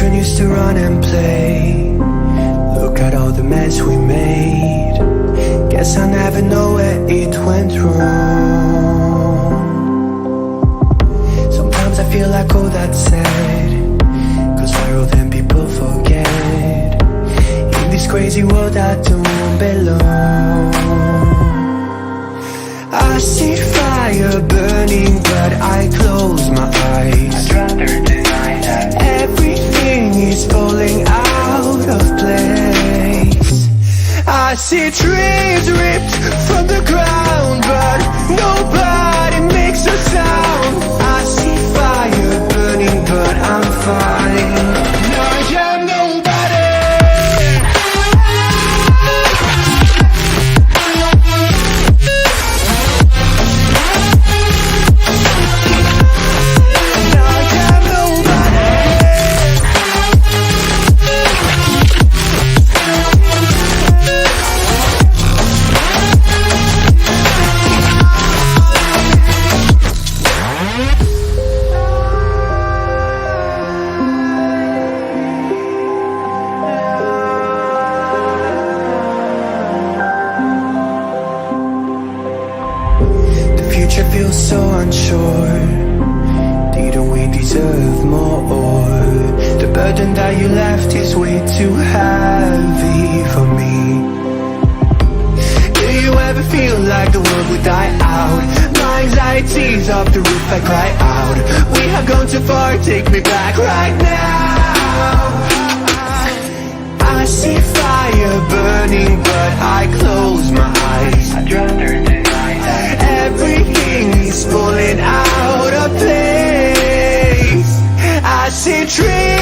children used to run and play. Look at all the mess we made. Guess I'll never know where it went wrong. Sometimes I feel like all that's sad, 'cause viral then people forget. In this crazy world I don't belong. I see fire burning but I close my eyes. I'd rather deny that. Everything is falling out of place. I see trees ripped from the ground, but nobody makes a sound. I see fire burning, but I'm fine. I am nobody. The future feels so unsure. Didn't we deserve more? The burden that you left is way too heavy for me. Do you ever feel like the world would die out? My anxiety's off the roof, I cry out. We have gone too far, take me back right now. I see fire burning, but I close my eyes. I'd rather deny that. Everything is falling out of place. I see trees